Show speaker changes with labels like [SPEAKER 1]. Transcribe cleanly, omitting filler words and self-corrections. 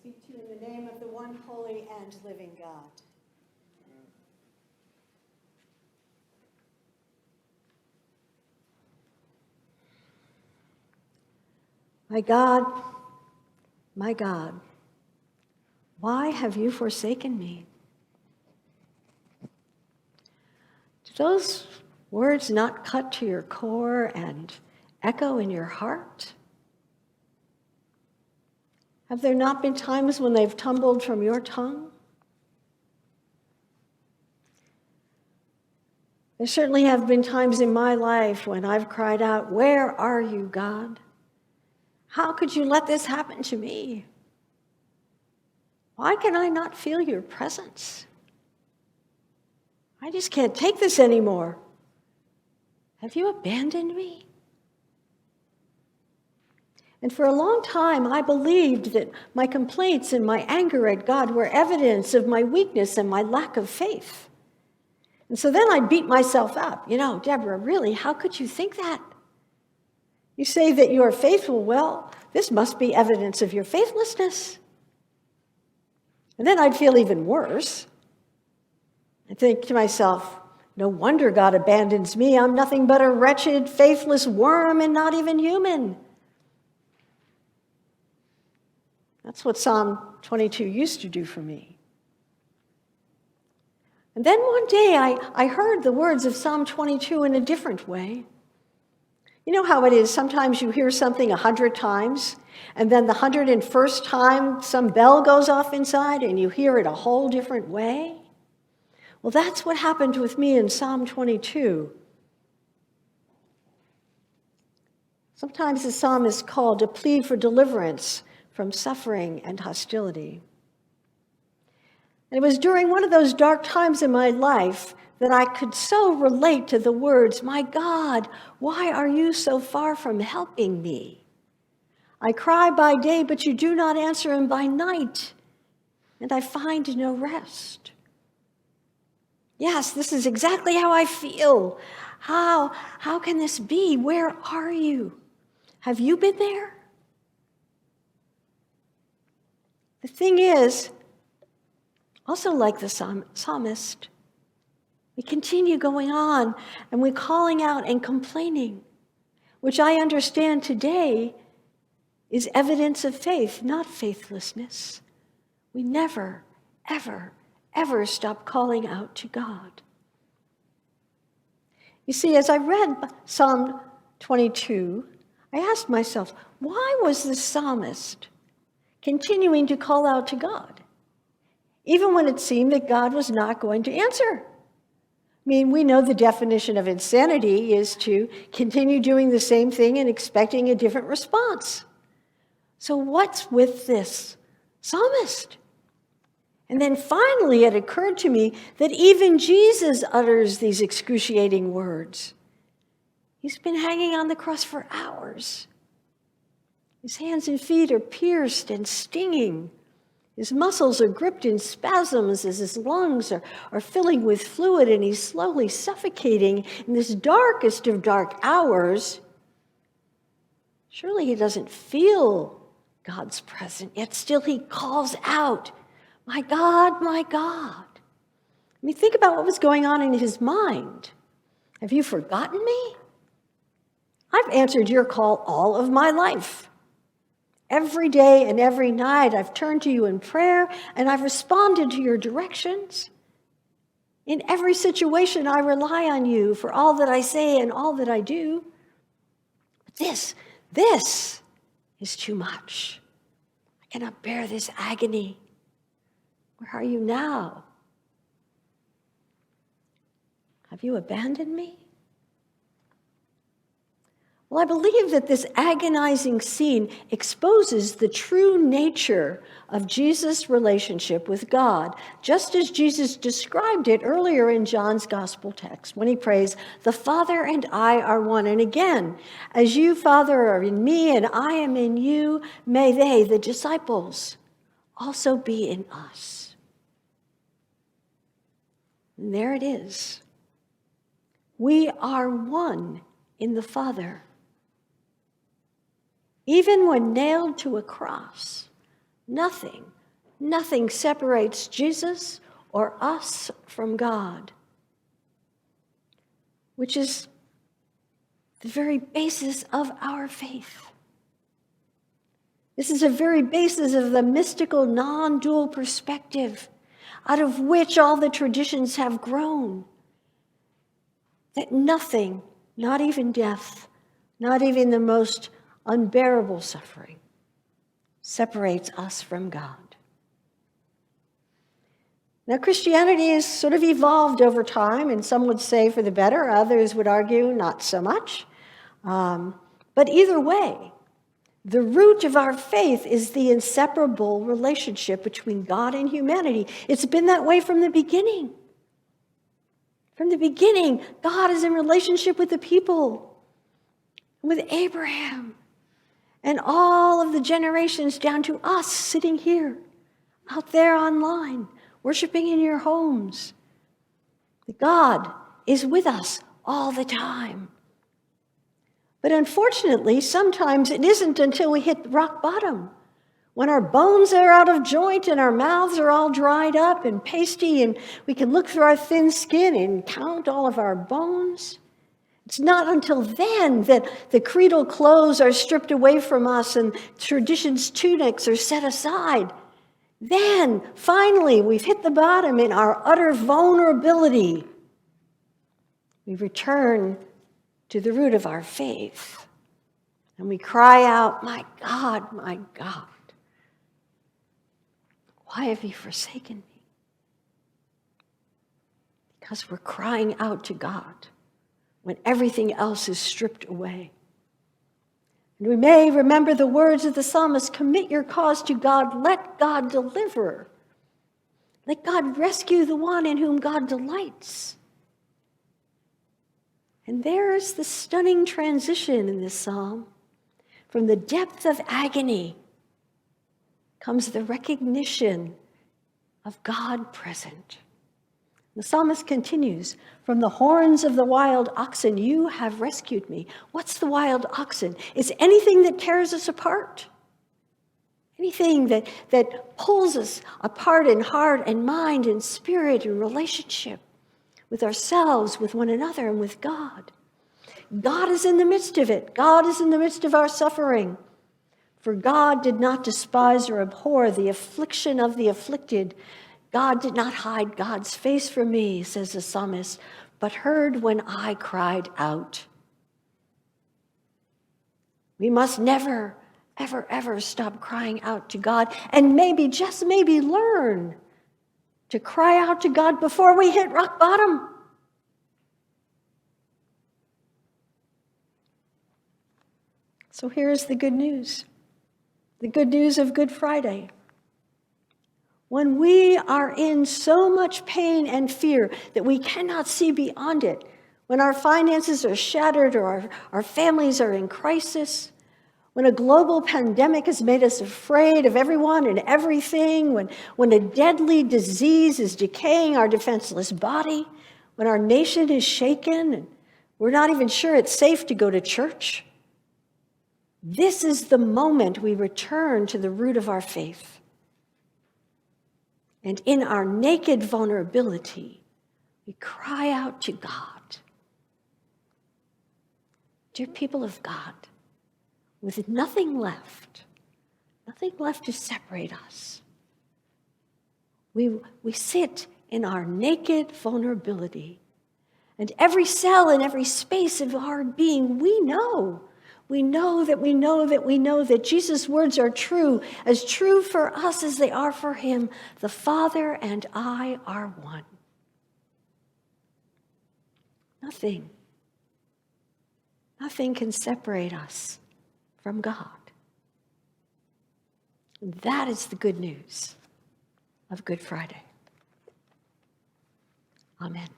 [SPEAKER 1] speak to you in the name of the one holy and living God. My God, why have you forsaken me? Do those words not cut to your core and echo in your heart? Have there not been times when they've tumbled from your tongue? There certainly have been times in my life when I've cried out, "Where are you, God? How could you let this happen to me? Why can I not feel your presence? I just can't take this anymore. Have you abandoned me?" And for a long time, I believed that my complaints and my anger at God were evidence of my weakness and my lack of faith. And so then I'd beat myself up. Debra, really, how could you think that? You say that you are faithful. Well, this must be evidence of your faithlessness. And then I'd feel even worse. I'd think to myself, no wonder God abandons me. I'm nothing but a wretched, faithless worm and not even human. That's what Psalm 22 used to do for me. And then one day I heard the words of Psalm 22 in a different way. You know how it is, sometimes you hear something 100 times, and then the 101st time some bell goes off inside and you hear it a whole different way? Well, that's what happened with me in Psalm 22. Sometimes the psalm is called a plea for deliverance from suffering and hostility. And it was during one of those dark times in my life that I could so relate to the words, "My God, why are you so far from helping me? I cry by day, but you do not answer, and by night, and I find no rest." Yes, this is exactly how I feel. How can this be? Where are you? Have you been there? The thing is, also like the psalmist, we continue going on and we're calling out and complaining, which I understand today is evidence of faith, not faithlessness. We never, ever, ever stop calling out to God. You see, as I read Psalm 22, I asked myself, why was the psalmist continuing to call out to God, even when it seemed that God was not going to answer? I mean, we know the definition of insanity is to continue doing the same thing and expecting a different response. So what's with this psalmist? And then finally it occurred to me that even Jesus utters these excruciating words. He's been hanging on the cross for hours. His hands and feet are pierced and stinging. His muscles are gripped in spasms as his lungs are filling with fluid, and he's slowly suffocating in this darkest of dark hours. Surely he doesn't feel God's presence, yet still he calls out, "My God, my God." I mean, think about what was going on in his mind. Have you forgotten me? I've answered your call all of my life. Every day and every night, I've turned to you in prayer, and I've responded to your directions. In every situation, I rely on you for all that I say and all that I do. But this is too much. I cannot bear this agony. Where are you now? Have you abandoned me? Well, I believe that this agonizing scene exposes the true nature of Jesus' relationship with God, just as Jesus described it earlier in John's gospel text when he prays, "The Father and I are one." And again, "As you, Father, are in me and I am in you, may they," the disciples, "also be in us." And there it is. We are one in the Father. Even when nailed to a cross, nothing separates Jesus or us from God, which is the very basis of our faith. This is the very basis of the mystical, non-dual perspective out of which all the traditions have grown. That nothing, not even death, not even the most unbearable suffering, separates us from God. Now, Christianity has sort of evolved over time, and some would say for the better, others would argue not so much. But either way, the root of our faith is the inseparable relationship between God and humanity. It's been that way from the beginning. From the beginning, God is in relationship with the people, with Abraham, and all of the generations down to us sitting here, out there online, worshiping in your homes. God is with us all the time. But unfortunately, sometimes it isn't until we hit rock bottom, when our bones are out of joint and our mouths are all dried up and pasty, and we can look through our thin skin and count all of our bones. It's not until then that the creedal clothes are stripped away from us and tradition's tunics are set aside. Then, finally, we've hit the bottom in our utter vulnerability. We return to the root of our faith, and we cry out, my God, why have you forsaken me? Because we're crying out to God when everything else is stripped away. And we may remember the words of the psalmist, commit your cause to God, let God deliver. Let God rescue the one in whom God delights. And there's the stunning transition in this psalm. From the depth of agony comes the recognition of God present. The psalmist continues, from the horns of the wild oxen, you have rescued me. What's the wild oxen? It's anything that tears us apart. Anything that pulls us apart in heart and mind and spirit and relationship with ourselves, with one another, and with God. God is in the midst of it. God is in the midst of our suffering. For God did not despise or abhor the affliction of the afflicted. God did not hide God's face from me, says the psalmist, but heard when I cried out. We must never, ever stop crying out to God, and maybe, just maybe, learn to cry out to God before we hit rock bottom. So here's the good news of Good Friday. When we are in so much pain and fear that we cannot see beyond it, when our finances are shattered or our families are in crisis, when a global pandemic has made us afraid of everyone and everything, when a deadly disease is decaying our defenseless body, when our nation is shaken and we're not even sure it's safe to go to church, this is the moment we return to the root of our faith. And in our naked vulnerability, we cry out to God. Dear people of God, with nothing left to separate us, we sit in our naked vulnerability. And every cell and every space of our being, we know that Jesus' words are true, as true for us as they are for him. The Father and I are one. Nothing can separate us from God. And that is the good news of Good Friday. Amen.